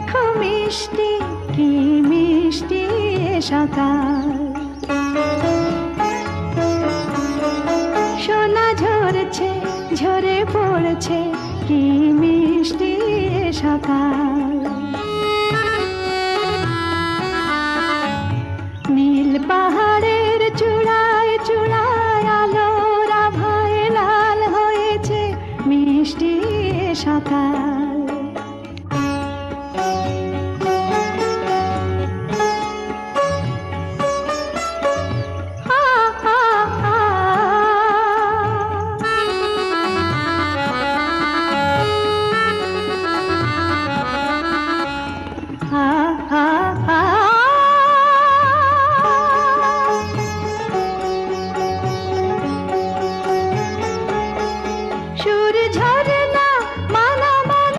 দেখো মিষ্টি কি মিষ্টি সকাল, সোনা ঝরছে ঝরে পড়ছে কি মিষ্টি সকাল।